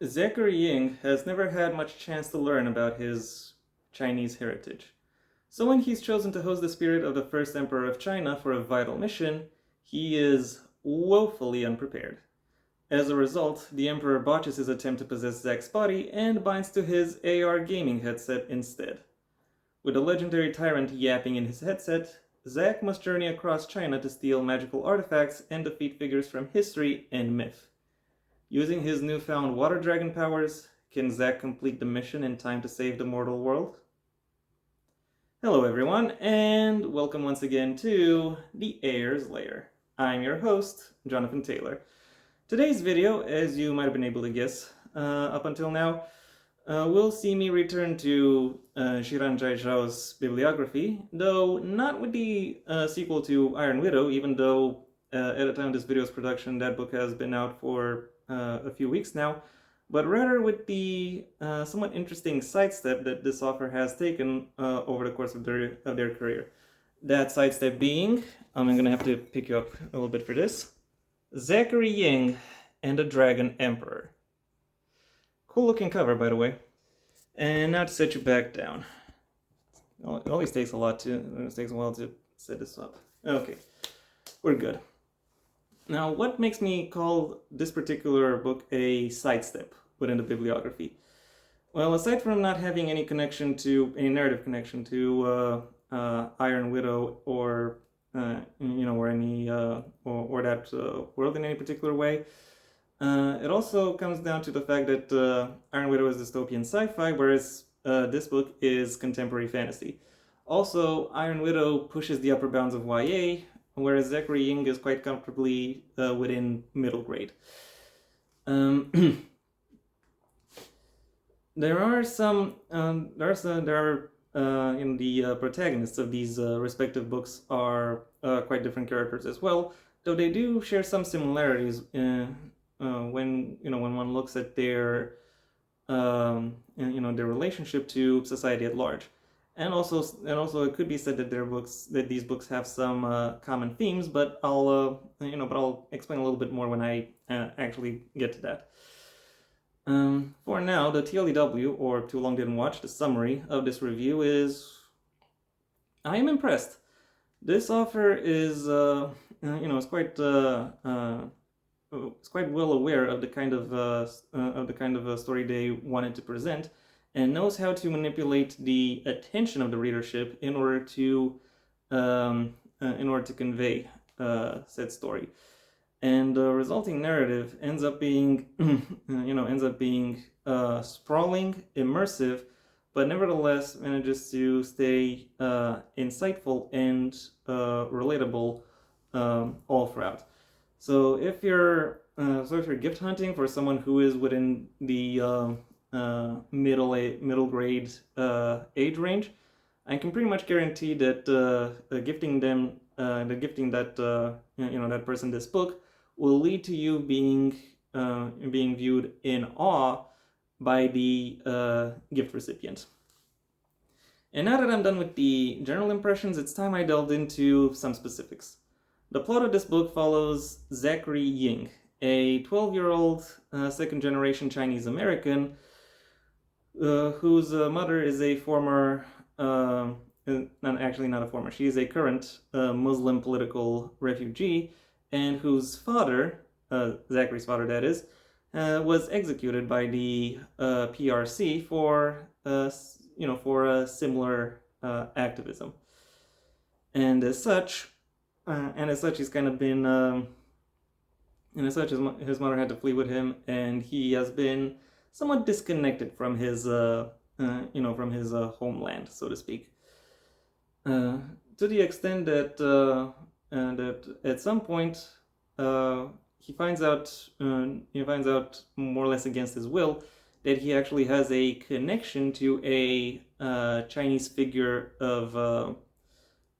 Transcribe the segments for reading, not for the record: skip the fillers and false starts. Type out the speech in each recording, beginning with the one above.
Zachary Ying has never had much chance to learn about his Chinese heritage. So when he's chosen to host the spirit of the first emperor of China for a vital mission, he is woefully unprepared. As a result, the emperor botches his attempt to possess Zach's body and binds to his AR gaming headset instead. With the legendary tyrant yapping in his headset, Zach must journey across China to steal magical artifacts and defeat figures from history and myth. Using his newfound water dragon powers, can Zack complete the mission in time to save the mortal world? Hello everyone, and welcome once again to the Heir's Lair. I'm your host, Jonathan Taylor. Today's video, as you might have been able to guess up until now, will see me return to Shiran Jai Zhao's bibliography, though not with the sequel to Iron Widow, even though at the time of this video's production that book has been out for a few weeks now, but rather with the somewhat interesting sidestep that this author has taken over the course of their career. That sidestep being, I'm going to have to pick you up a little bit for this, Zachary Ying and the Dragon Emperor. Cool looking cover, by the way. And now to set you back down. It always takes a while to set this up. Okay, we're good. Now, what makes me call this particular book a sidestep within the bibliography? Well, aside from not having any narrative connection to Iron Widow or that world in any particular way, it also comes down to the fact that Iron Widow is dystopian sci-fi, whereas this book is contemporary fantasy. Also, Iron Widow pushes the upper bounds of YA, whereas Zachary Ying is quite comfortably within middle grade. There are the protagonists of these respective books are quite different characters as well, though they do share some similarities when one looks at their their relationship to society at large. And also, it could be said that these books have some common themes, but I'll explain a little bit more when I actually get to that. For now, the TLDW, or Too Long Didn't Watch, the summary of this review is, I am impressed. This author is quite well aware of the kind of story they wanted to present, and knows how to manipulate the attention of the readership in order to convey said story. And the resulting narrative ends up being sprawling, immersive, but nevertheless manages to stay insightful and relatable all throughout. So if you're gift hunting for someone who is within the middle grade age range, I can pretty much guarantee that gifting that person this book will lead to you being viewed in awe by the gift recipient. And now that I'm done with the general impressions, it's time I delved into some specifics. The plot of this book follows Zachary Ying, a 12-year-old second-generation Chinese American whose mother is a former, not a former, she is a current Muslim political refugee, and whose father, Zachary's father that is, was executed by the PRC for similar activism. And as such, he's kind of been, his mother had to flee with him, and he has been somewhat disconnected from his, homeland, so to speak. To the extent that at some point he finds out more or less against his will that he actually has a connection to a Chinese figure of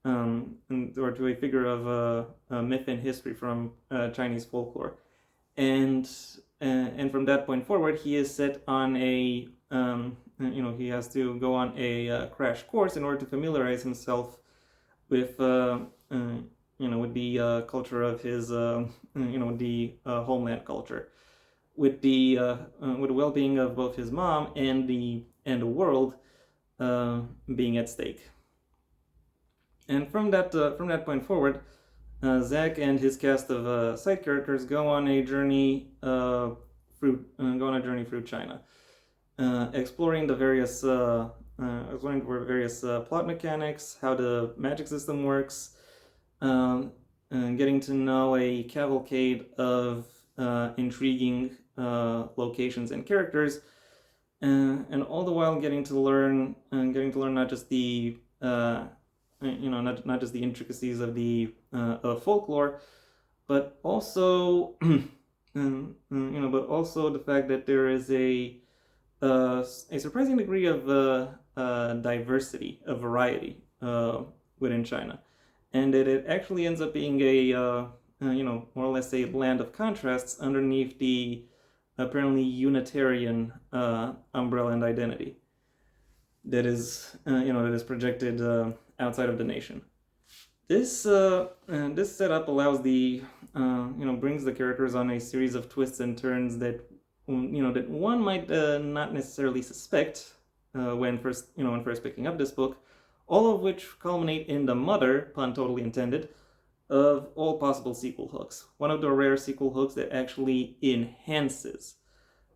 or to a figure of myth and history from Chinese folklore, and from that point forward, he is set on a he has to go on a crash course in order to familiarize himself with with the culture of his the homeland culture, with the well-being of both his mom and the world being at stake. And from that point forward, Zach and his cast of side characters go on a journey through China, exploring the various plot mechanics, how the magic system works, and getting to know a cavalcade of intriguing locations and characters, and all the while getting to learn not just the not just the intricacies of the of folklore, but also but also the fact that there is a surprising degree of diversity, of variety within China, and that it actually ends up being a more or less a land of contrasts underneath the apparently Unitarian umbrella and identity that is projected outside of the nation. This setup allows the brings the characters on a series of twists and turns that that one might not necessarily suspect when first picking up this book, all of which culminate in the mother, pun totally intended, of all possible sequel hooks. One of the rare sequel hooks that actually enhances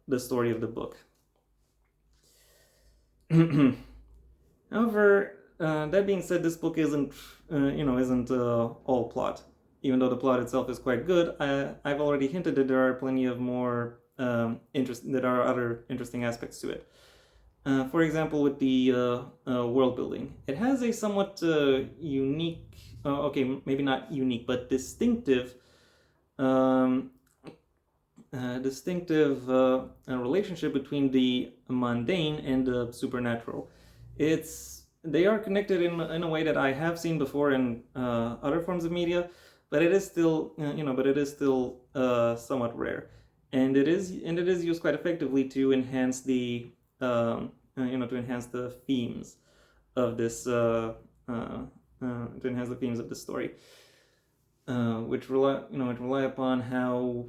the story of the book. However, that being said, this book isn't all plot. Even though the plot itself is quite good, I've already hinted that there are plenty of more there are other interesting aspects to it. For example, with the world building, it has a somewhat unique, okay, maybe not unique, but distinctive relationship between the mundane and the supernatural. They are connected in a way that I have seen before in other forms of media, but it is still somewhat rare, and it is used quite effectively to enhance the themes of this story, which rely upon how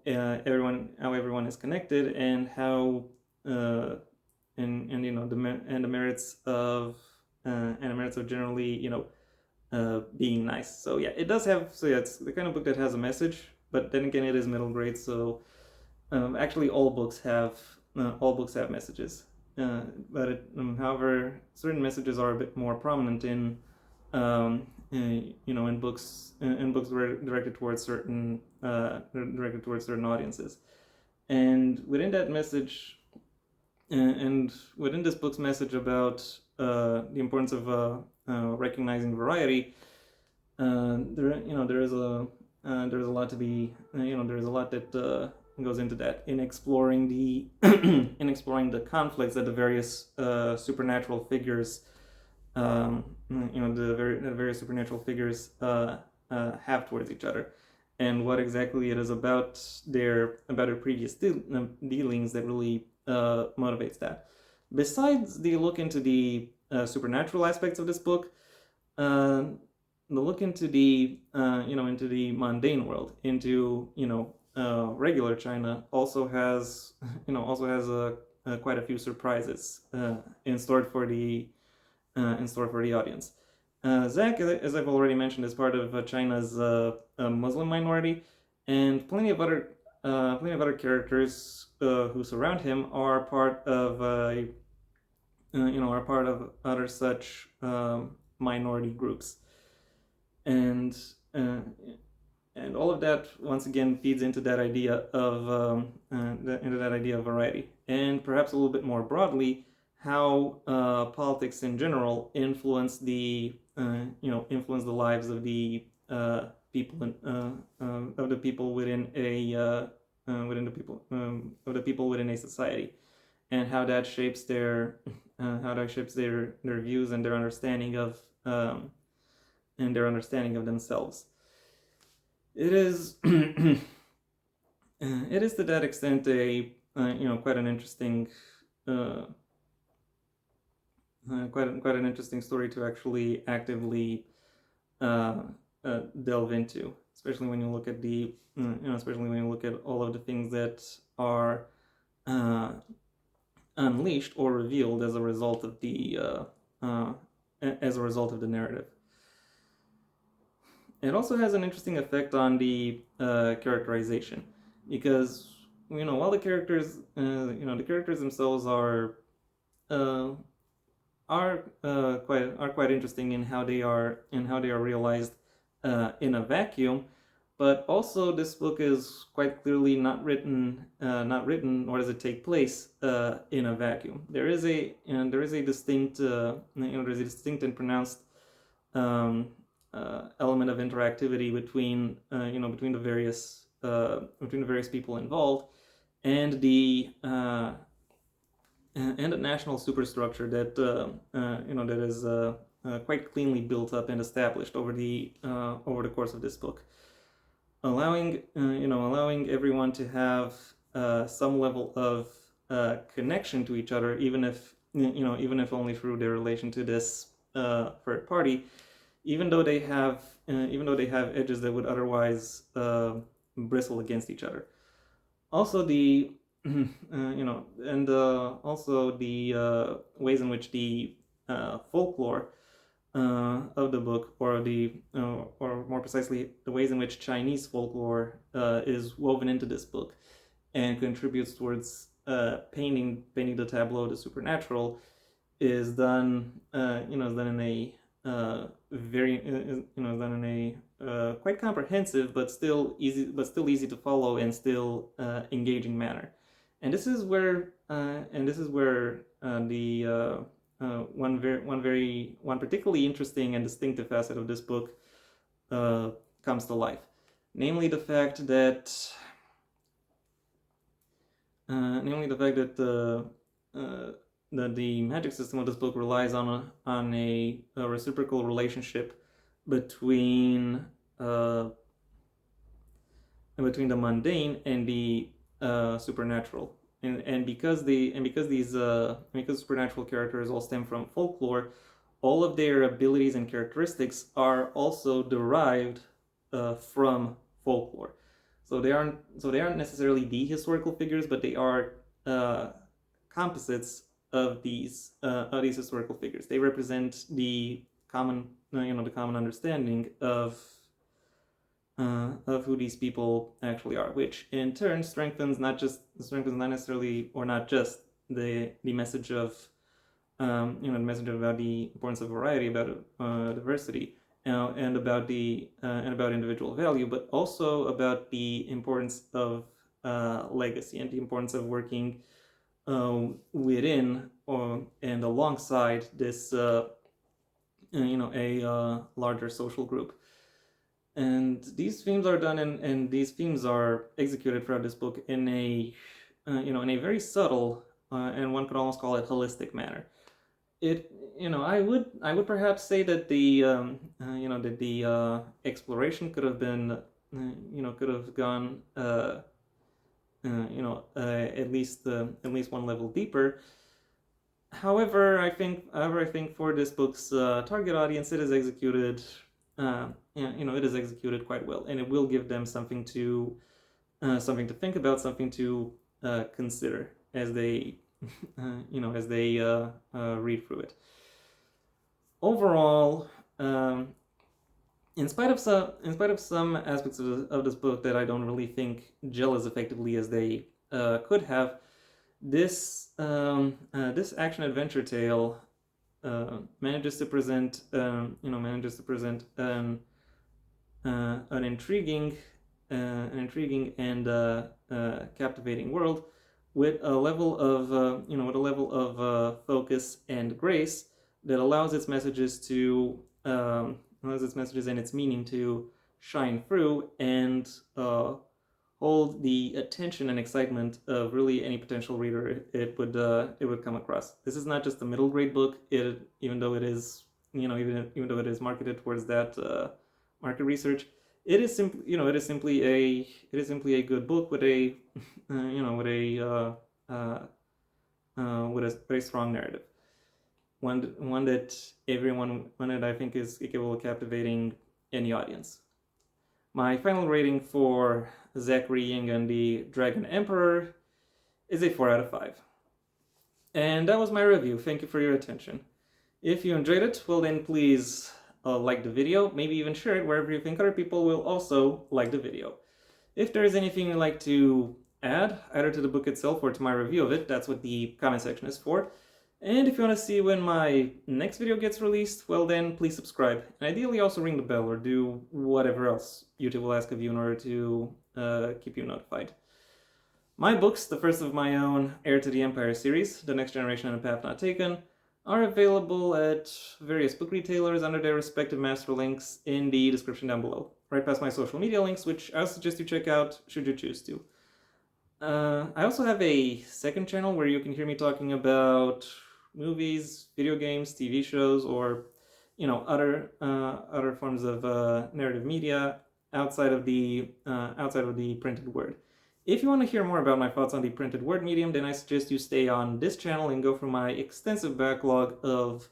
everyone is connected, and how the merits of generally being nice. So yeah, it does have. So yeah, it's the kind of book that has a message, but then again, it is middle grade. So actually, all books have messages. However, certain messages are a bit more prominent in in books directed towards certain audiences, and within that message, and within this book's message about the importance of recognizing variety, there is a lot to be there is a lot that goes into that, in exploring the conflicts that the various supernatural figures the various supernatural figures have towards each other, and what exactly it is about their previous dealings that really motivates that. Besides the look into the supernatural aspects of this book, the look into the into the mundane world, into regular China, also has quite a few surprises in store for the audience. Zach, as I've already mentioned, is part of China's Muslim minority, and plenty of other characters who surround him are part of other such minority groups, and all of that once again feeds into that idea of variety, and perhaps a little bit more broadly, how politics in general influence the lives of the people within a society, and how that shapes their views and their understanding of themselves. It is it is to that extent a quite an interesting quite an interesting story to actually actively delve into, especially when you look at especially when you look at all of the things that are unleashed or revealed as a result of the narrative. It also has an interesting effect on the characterization, because while the characters the characters themselves are quite interesting in how they are realized in a vacuum, but also this book is quite clearly not written nor does it take place in a vacuum. There is a distinct and pronounced element of interactivity between the various people involved, and a national superstructure that that is quite cleanly built up and established over the course of this book, allowing everyone to have some level of connection to each other, even if only through their relation to this third party, even though they have edges that would otherwise bristle against each other. Also, the also the ways in which the folklore of the book, or more precisely, the ways in which Chinese folklore is woven into this book and contributes towards painting the tableau of the supernatural, is done in a quite comprehensive but still easy to follow and still engaging manner. And this is where the one particularly interesting and distinctive facet of this book comes to life, namely the fact that the magic system of this book relies on a reciprocal relationship between the mundane and the supernatural, and because these supernatural characters all stem from folklore, all of their abilities and characteristics are also derived from folklore. So they aren't necessarily the historical figures, but they are composites of these historical figures. They represent the common understanding of who these people actually are, which in turn strengthens not just the message of about the importance of variety, about diversity, and about individual value, but also about the importance of legacy and the importance of working within and alongside this a larger social group. And these themes are done and these themes are executed throughout this book in a very subtle and one could almost call it holistic manner. I would perhaps say that the exploration could have been could have gone at least one level deeper. However, I think for this book's target audience, it is executed quite well, and it will give them something to think about, something to consider as they read through it. Overall, in spite of some aspects of this book that I don't really think gel as effectively as they could have, this action adventure tale manages to present an intriguing and captivating world with a level of focus and grace that allows its messages and its meaning to shine through and hold the attention and excitement of really any potential reader it would come across. This is not just a middle grade book. Even though it is marketed towards that market research, it is simply a good book with a very strong narrative. One that I think is capable of captivating any audience. My final rating for Zachary Ying and the Dragon Emperor is a 4 out of 5. And that was my review. Thank you for your attention. If you enjoyed it, well then please like the video, maybe even share it wherever you think other people will also like the video. If there is anything you'd like to add, either to the book itself or to my review of it, that's what the comment section is for. And if you want to see when my next video gets released, well then please subscribe. And ideally also ring the bell or do whatever else YouTube will ask of you in order to keep you notified. My books, the first of my own Heir to the Empire series, The Next Generation and A Path Not Taken, are available at various book retailers under their respective master links in the description down below, right past my social media links, which I suggest you check out should you choose to. I also have a second channel where you can hear me talking about movies, video games, TV shows, or other forms of narrative media outside of the printed word. If you want to hear more about my thoughts on the printed word medium, then I suggest you stay on this channel and go through my extensive backlog of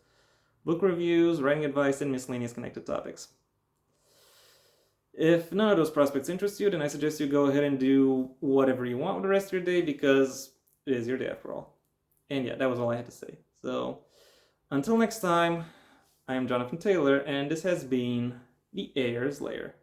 book reviews, writing advice, and miscellaneous connected topics. If none of those prospects interest you, then I suggest you go ahead and do whatever you want with the rest of your day, because it is your day after all. And yeah, that was all I had to say. So, until next time, I am Jonathan Taylor, and this has been the Heir's Lair.